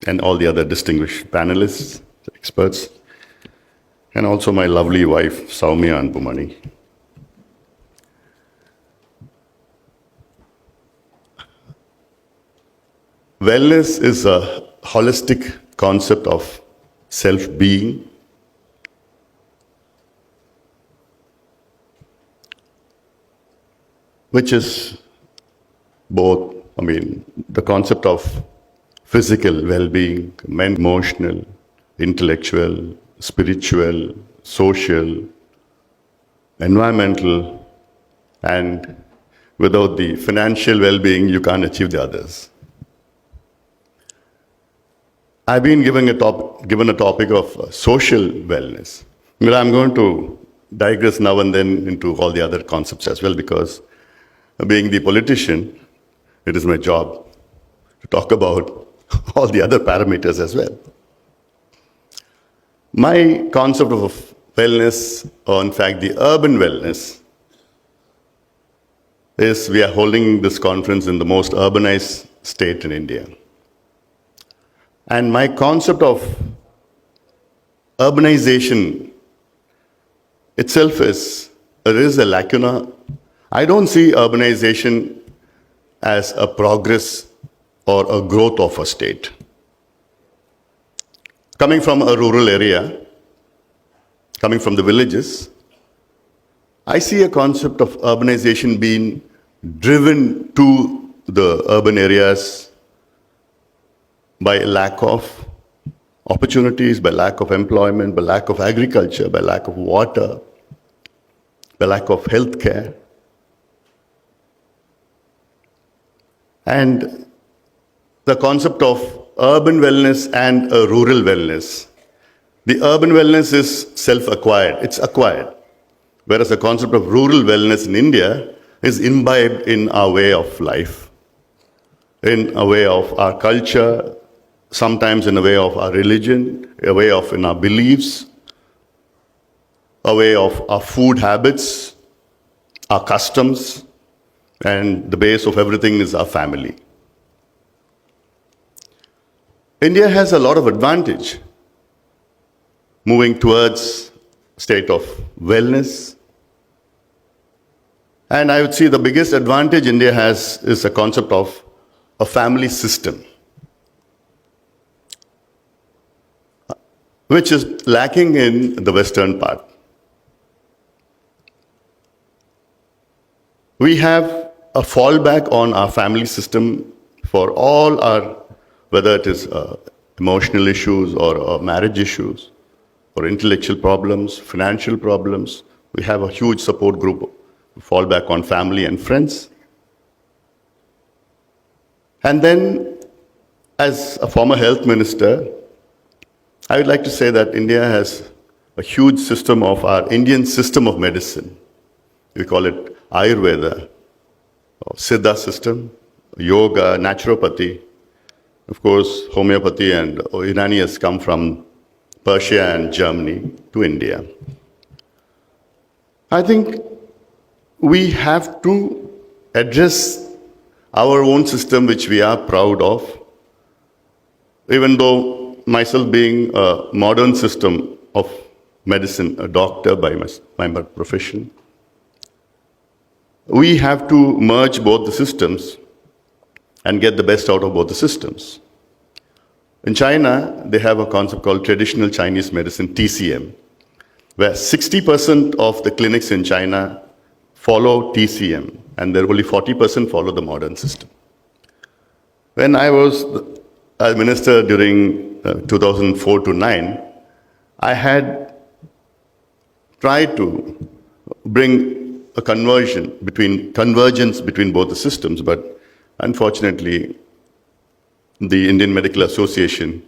and all the other distinguished panelists, experts, and also my lovely wife, Soumya Anpumani. Wellness is a holistic concept of self-being, which is both, the concept of physical well-being, mental, emotional, intellectual, spiritual, social, environmental, and without the financial well-being, you can't achieve the others. I've been given a topic of social wellness. I'm going to digress now and then into all the other concepts as well, because being the politician, it is my job to talk about all the other parameters as well. My concept of wellness, or in fact the urban wellness, is we are holding this conference in the most urbanized state in India. And my concept of urbanization itself is, there is a lacuna. I don't see urbanization as a progress or a growth of a state. Coming from a rural area, coming from the villages, I see a concept of urbanization being driven to the urban areas by lack of opportunities, by lack of employment, by lack of agriculture, by lack of water, by lack of health care. And the concept of urban wellness and rural wellness. The urban wellness is self-acquired, it's acquired. Whereas the concept of rural wellness in India is imbibed in our way of life, in a way of our culture, sometimes in a way of our religion, a way of in our beliefs, a way of our food habits, our customs, and the base of everything is our family. India has a lot of advantage moving towards state of wellness. And I would say the biggest advantage India has is the concept of a family system, which is lacking in the Western part. We have a fallback on our family system for all our, whether it is emotional issues or marriage issues, or intellectual problems, financial problems. We have a huge support group, fall back on family and friends. And then, as a former health minister, I would like to say that India has a huge system of our Indian system of medicine. We call it Ayurveda, or Siddha system, yoga, naturopathy. Of course, homeopathy and Unani has come from Persia and Germany to India. I think we have to address our own system, which we are proud of, even though myself being a modern system of medicine, a doctor by my profession. We have to merge both the systems and get the best out of both the systems. In China, they have a concept called traditional Chinese medicine, TCM, where 60% of the clinics in China follow TCM, and there only 40% follow the modern system. When I was a minister during 2004 to 9, I had tried to bring a convergence between both the systems, but unfortunately, the Indian Medical Association,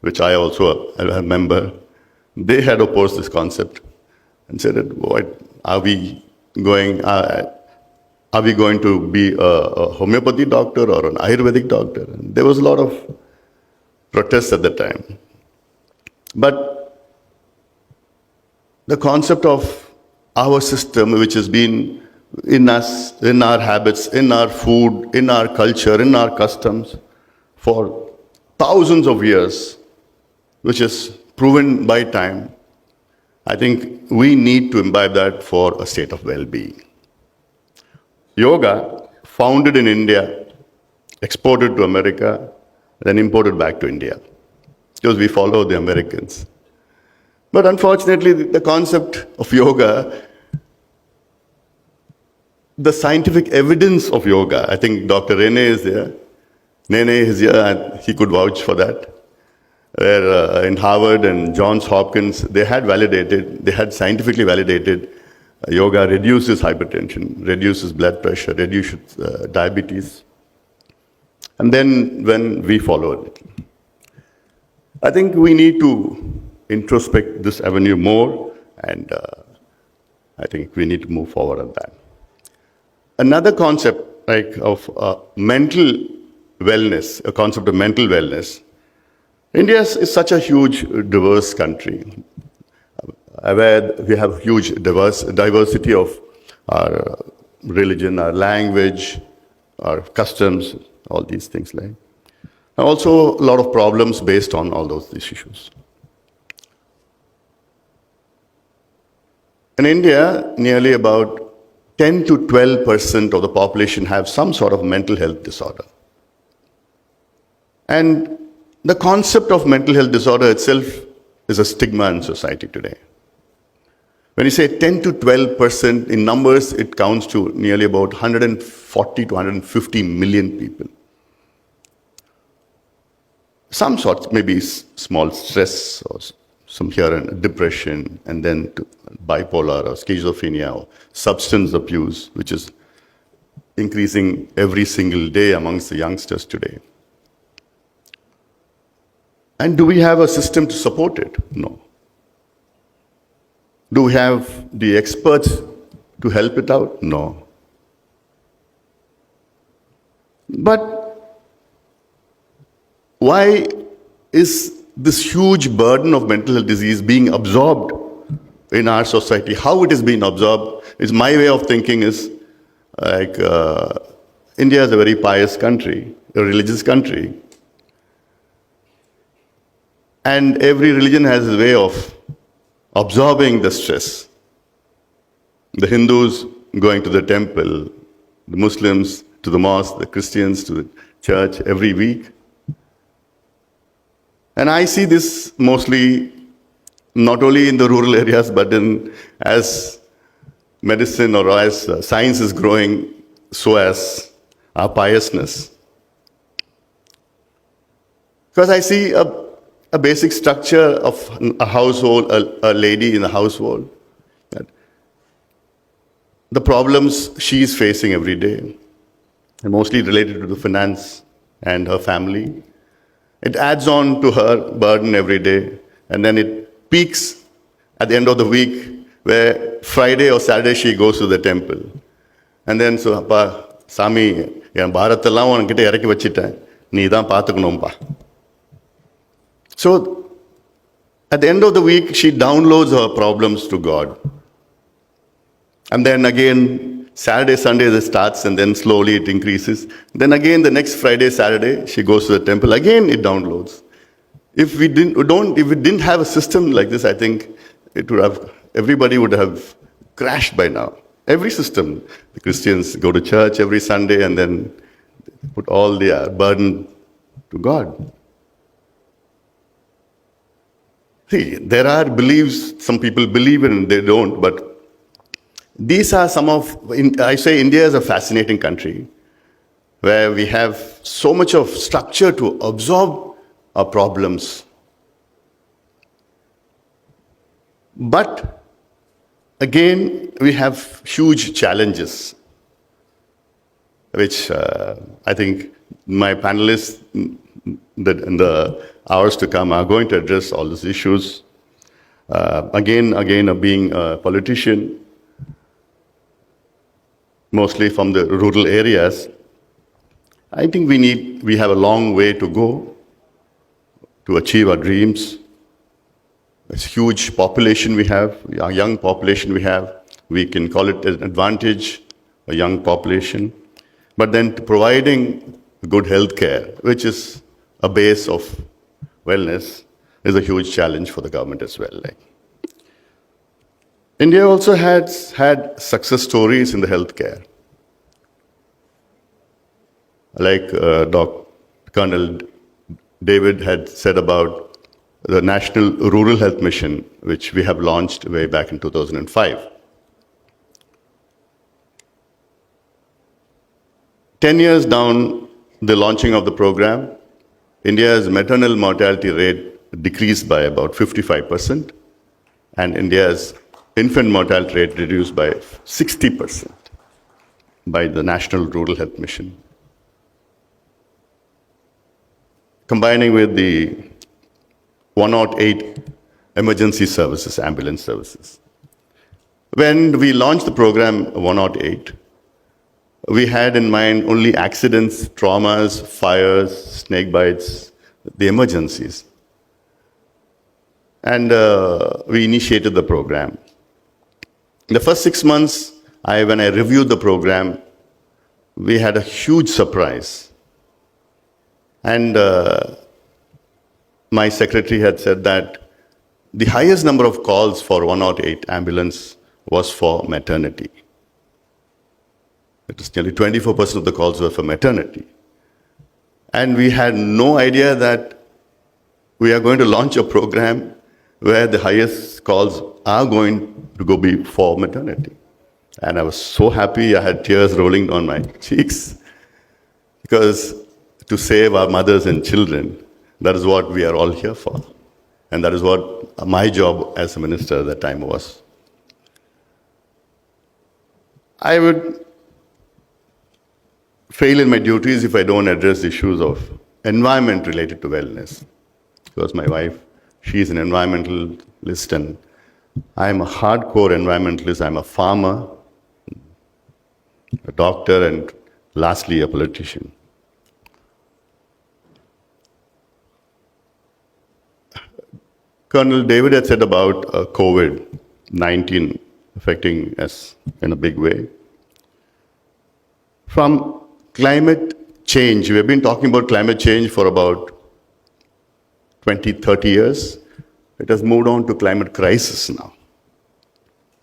which I also am a member, they had opposed this concept and said, "What are we going? Are we going to be a homeopathy doctor or an Ayurvedic doctor?" And there was a lot of protests at the time. But the concept of our system, which has been in us, in our habits, in our food, in our culture, in our customs, for thousands of years, which is proven by time, I think we need to imbibe that for a state of well-being. Yoga, founded in India, exported to America, then imported back to India, because we follow the Americans. But unfortunately, the concept of yoga, the scientific evidence of yoga, I think Dr. Rene is there. Nene is here, and he could vouch for that. Where in Harvard and Johns Hopkins, they had scientifically validated yoga reduces hypertension, reduces blood pressure, reduces diabetes. And then when we follow it, I think we need to introspect this avenue more, and I think we need to move forward on that. Another concept of mental wellness, a concept of mental wellness. India is such a huge, diverse country, where we have huge diversity of our religion, our language, our customs, all these things. And also a lot of problems based on all those issues. In India, nearly about 10 to 12% of the population have some sort of mental health disorder. And the concept of mental health disorder itself is a stigma in society today. When you say 10 to 12%, in numbers, it counts to nearly about 140 to 150 million people. Some sort, maybe small stress or some here and depression, and then to bipolar or schizophrenia or substance abuse, which is increasing every single day amongst the youngsters today. And do we have a system to support it? No. Do we have the experts to help it out? No. But why is this huge burden of mental health disease being absorbed in our society? How it is being absorbed is my way of thinking is India is a very pious country, a religious country. And every religion has a way of absorbing the stress. The Hindus going to the temple, the Muslims to the mosque, the Christians to the church every week. And I see this mostly not only in the rural areas, but as medicine or as science is growing, so as our piousness. Because I see a basic structure of a household, a lady in a household, the problems she is facing every day, and mostly related to the finance and her family. It adds on to her burden every day, and then it peaks at the end of the week, where Friday or Saturday she goes to the temple. And then, so, Appa, Sami, yan Bharathallam unkita irakki vachitten, nee dhaan paathukanumpa. So, at the end of the week, she downloads her problems to God. And then again, Saturday, Sunday, it starts, and then slowly it increases. Then again, the next Friday, Saturday, she goes to the temple. Again, it downloads. If we didn't have a system like this, I think everybody would have crashed by now. Every system, the Christians go to church every Sunday and then put all their burden to God. See, there are beliefs, some people believe in and they don't, but these are I say India is a fascinating country where we have so much of structure to absorb our problems. But again, we have huge challenges, which I think my panelists in the hours to come are going to address all these issues. Again, being a politician, mostly from the rural areas, I think we have a long way to go to achieve our dreams. It's a huge population we have, a young population we have. We can call it an advantage, a young population. But then providing good health care, which is a base of wellness is a huge challenge for the government as well. India also has had success stories in the healthcare. Colonel David had said about the National Rural Health Mission, which we have launched way back in 2005. 10 years down the launching of the program, India's maternal mortality rate decreased by about 55%, and India's infant mortality rate reduced by 60% by the National Rural Health Mission. Combining with the 108 emergency services, ambulance services. When we launched the program 108, we had in mind only accidents, traumas, fires, snake bites, the emergencies. And we initiated the program. In the first 6 months, when I reviewed the program, we had a huge surprise. And my secretary had said that the highest number of calls for 108 ambulance was for maternity. It was nearly 24% of the calls were for maternity. And we had no idea that we are going to launch a program where the highest calls are going to be for maternity. And I was so happy, I had tears rolling down my cheeks, because to save our mothers and children, that is what we are all here for. And that is what my job as a minister at that time was. I would fail in my duties if I don't address issues of environment related to wellness. Because my wife, she is an environmentalist, and I am a hardcore environmentalist. I'm a farmer, a doctor, and lastly, a politician. Colonel David had said about COVID-19 affecting us in a big way. From climate change, we have been talking about climate change for about 20, 30 years. It has moved on to climate crisis now.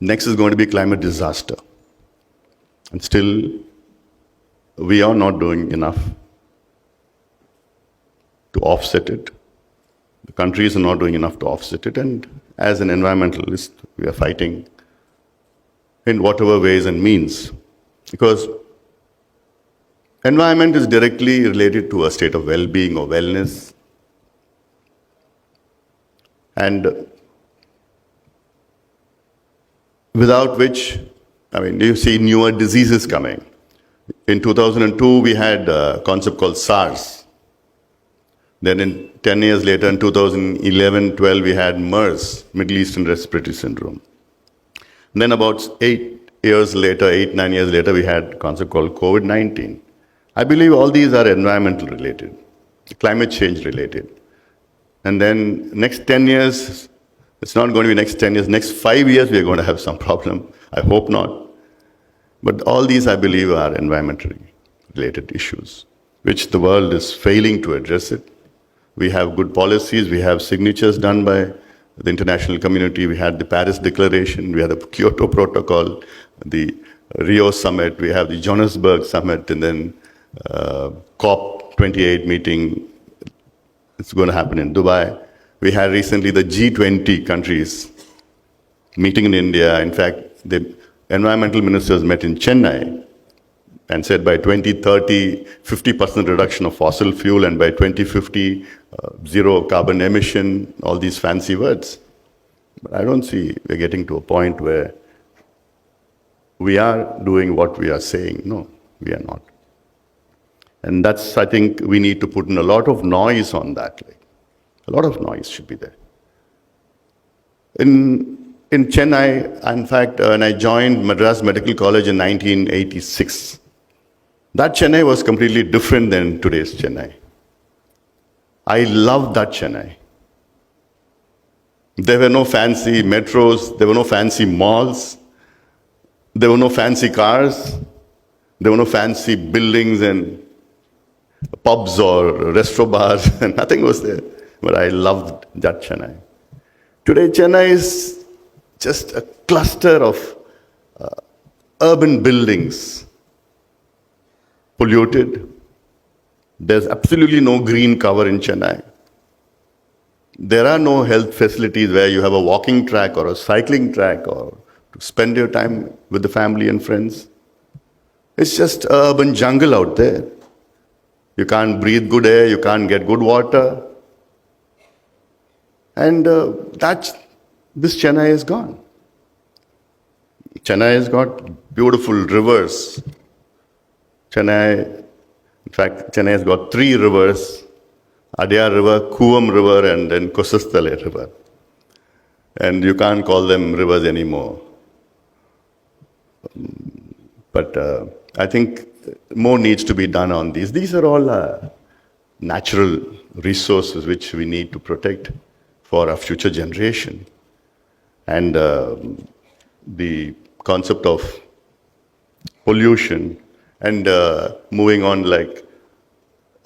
Next is going to be climate disaster. And still, we are not doing enough to offset it. The countries are not doing enough to offset it. And as an environmentalist, we are fighting in whatever ways and means. Because environment is directly related to a state of well-being or wellness. And without which, you see newer diseases coming. In 2002, we had a concept called SARS. Then 10 years later, in 2011-12, we had MERS, Middle Eastern Respiratory Syndrome. And then about 9 years later, we had a concept called COVID-19. I believe all these are environmental related, climate change related. And then next 10 years, it's not going to be next 10 years, next 5 years we are going to have some problem. I hope not. But all these, I believe, are environmentally related issues, which the world is failing to address it. We have good policies, we have signatures done by the international community, we had the Paris Declaration, we had the Kyoto Protocol, the Rio Summit, we have the Johannesburg Summit, and then COP28 meeting. It's going to happen in Dubai. We had recently the G20 countries meeting in India. In fact, the environmental ministers met in Chennai and said by 2030, 50% reduction of fossil fuel, and by 2050, zero carbon emission, all these fancy words. But I don't see we're getting to a point where we are doing what we are saying. No, we are not. And that's, I think, we need to put in a lot of noise on that. A lot of noise should be there. In Chennai, in fact, when I joined Madras Medical College in 1986, that Chennai was completely different than today's Chennai. I loved that Chennai. There were no fancy metros, there were no fancy malls, there were no fancy cars, there were no fancy buildings, and pubs or restaurant bars, nothing was there. But I loved that Chennai. Today, Chennai is just a cluster of urban buildings, polluted. There's absolutely no green cover in Chennai. There are no health facilities where you have a walking track or a cycling track or to spend your time with the family and friends. It's just urban jungle out there. You can't breathe good air, you can't get good water. And this Chennai is gone. Chennai has got beautiful rivers. In fact, Chennai has got 3 rivers: Adyar River, Kuvam River, and then Kosastale River. And you can't call them rivers anymore. But I think more needs to be done on these. These are all natural resources which we need to protect for our future generation. And the concept of pollution and moving on, like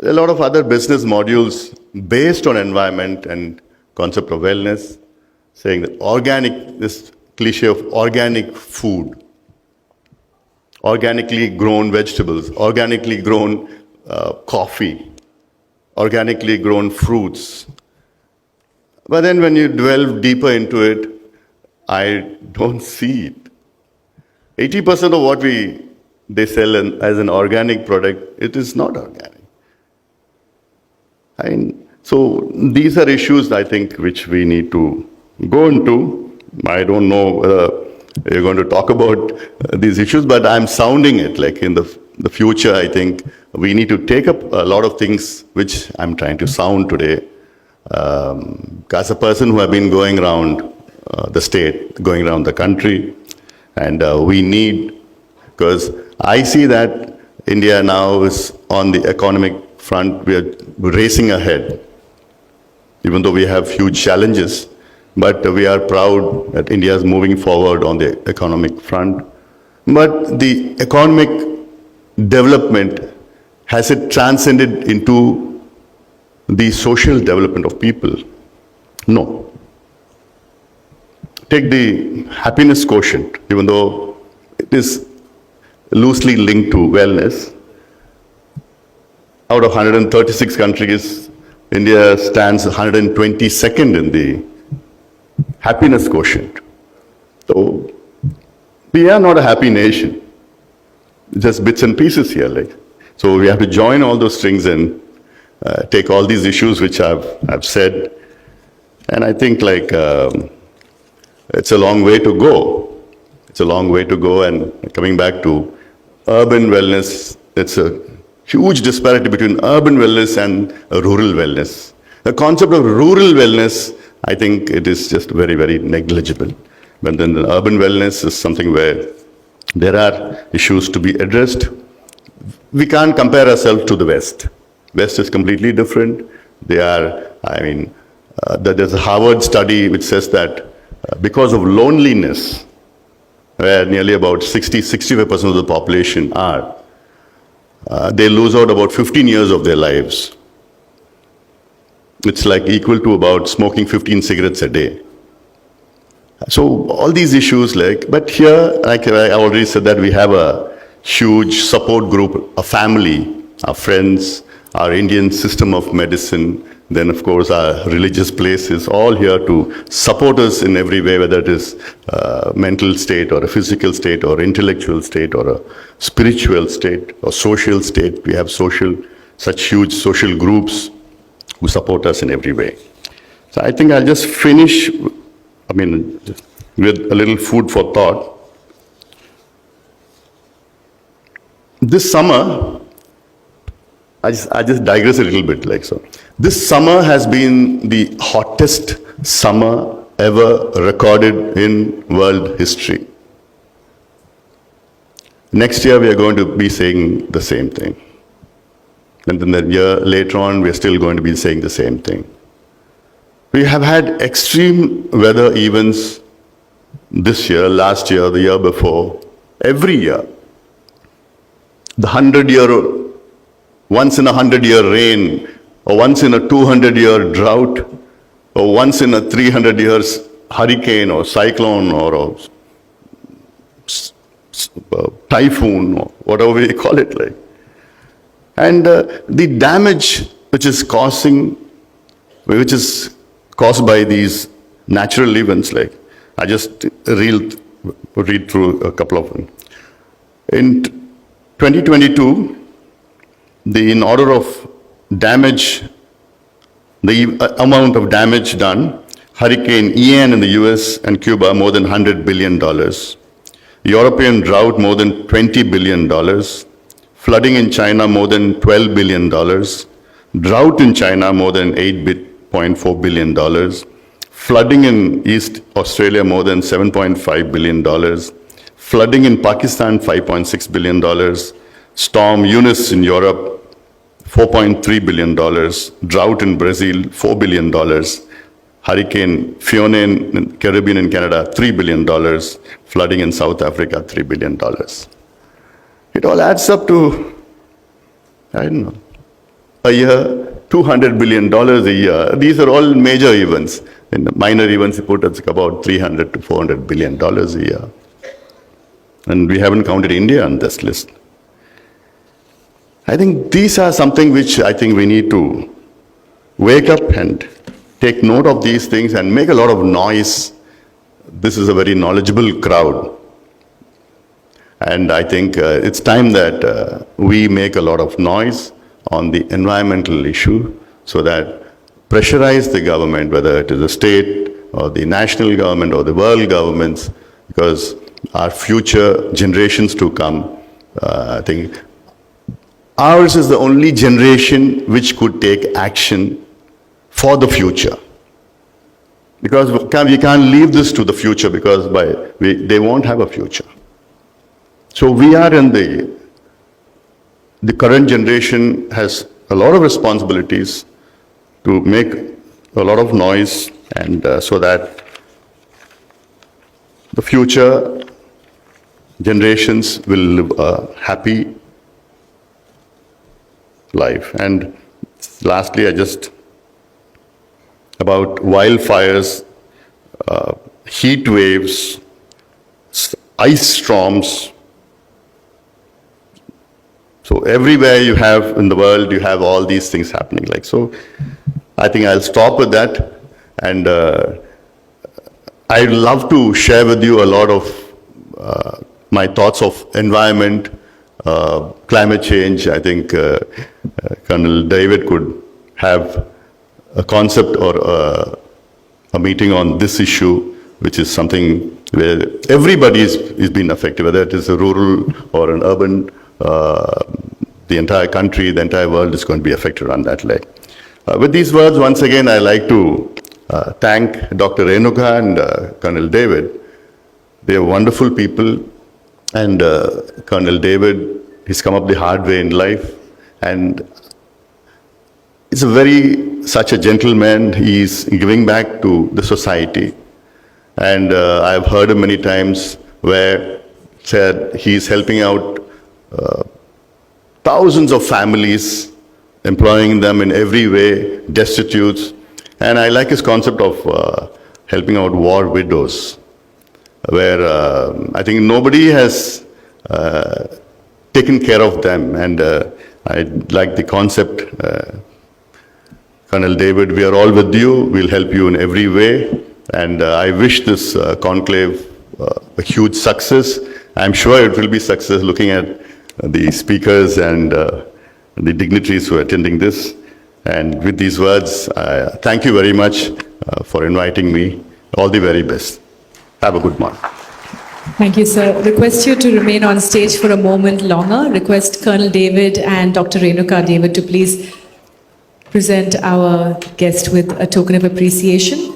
a lot of other business modules based on environment and concept of wellness, saying that organic, this cliche of organic food, organically grown vegetables, organically grown coffee, organically grown fruits. But then when you delve deeper into it, I don't see it. 80% of what they sell as an organic product, it is not organic. So these are issues, I think, which we need to go into. I don't know whether you're going to talk about these issues, but I'm sounding it. Like in the future, I think we need to take up a lot of things which I'm trying to sound today. As a person who have been going around the state, going around the country, and we need, because I see that India now is on the economic front, we are racing ahead, even though we have huge challenges, but we are proud that India is moving forward on the economic front. But the economic development, has it transcended into the social development of people? No. Take the happiness quotient, even though it is loosely linked to wellness. Out of 136 countries, India stands 122nd in the happiness quotient. So we are not a happy nation. Just bits and pieces here. So we have to join all those strings and take all these issues which I've said. And I think it's a long way to go. It's a long way to go. And coming back to urban wellness, it's a huge disparity between urban wellness and rural wellness. The concept of rural wellness, I think it is just very, very negligible. But then the urban wellness is something where there are issues to be addressed. We can't compare ourselves to the West. West is completely different. There's a Harvard study which says that because of loneliness, where nearly about 65% of the population are, they lose out about 15 years of their lives. It's like equal to about smoking 15 cigarettes a day. So all these issues, but here, like I already said, that we have a huge support group, a family, our friends, our Indian system of medicine, then of course our religious places, all here to support us in every way, whether it is mental state or a physical state or intellectual state or a spiritual state or social state. We have such huge social groups who support us in every way. So I think I'll just finish, with a little food for thought. This summer, I just digress a little bit so. This summer has been the hottest summer ever recorded in world history. Next year we are going to be saying the same thing. And then the year later on we are still going to be saying the same thing. We have had extreme weather events this year, last year, the year before, every year. The 100-year once in a 100-year rain, or once in a 200-year drought, or once in a 300 years hurricane or cyclone or a typhoon or whatever we call it like. And the damage which is caused by these natural events, like I just read through a couple of them. In 2022, in order of damage, the amount of damage done, Hurricane Ian in the US and Cuba, more than $100 billion. European drought, more than $20 billion. Flooding in China, more than $12 billion. Drought in China, more than $8.4 billion. Flooding in East Australia, more than $7.5 billion. Flooding in Pakistan, $5.6 billion. Storm Eunice in Europe, $4.3 billion. Drought in Brazil, $4 billion. Hurricane Fiona in Caribbean and Canada, $3 billion. Flooding in South Africa, $3 billion. It all adds up to, I don't know, a year, $200 billion a year. These are all major events. In the minor events, you put it's about $300 to $400 billion a year. And we haven't counted India on this list. I think these are something which I think we need to wake up and take note of these things and make a lot of noise. This is a very knowledgeable crowd. And I think it's time that we make a lot of noise on the environmental issue so that pressurize the government, whether it is the state or the national government or the world governments, because our future generations to come, I think ours is the only generation which could take action for the future. Because we can't leave this to the future because they won't have a future. So we are in the current generation has a lot of responsibilities to make a lot of noise and so that the future generations will live a happy life. And lastly, about wildfires, heat waves, ice storms. So everywhere you have in the world, you have all these things happening. Like so, I think I'll stop with that. And I'd love to share with you a lot of my thoughts of environment, climate change. I think Colonel David could have a concept or a meeting on this issue, which is something where everybody is being affected, whether it is a rural or an urban, the entire country, the entire world is going to be affected on that leg. With these words, once again, I like to thank Dr. Renuka and Colonel David. They are wonderful people, and Colonel David, he's come up the hard way in life, and he's such a gentleman. He's giving back to the society, and I've heard him many times where said he's helping out thousands of families, employing them in every way, destitutes. And I like his concept of helping out war widows, where I think nobody has taken care of them. And I like the concept. Colonel David, we are all with you. We'll help you in every way. And I wish this conclave a huge success. I'm sure it will be success looking at the speakers and the dignitaries who are attending this. And with these words, thank you very much for inviting me. All the very best. Have a good morning. Thank you, sir. Request you to remain on stage for a moment longer. Request Colonel David and Dr. Renuka David to please present our guest with a token of appreciation.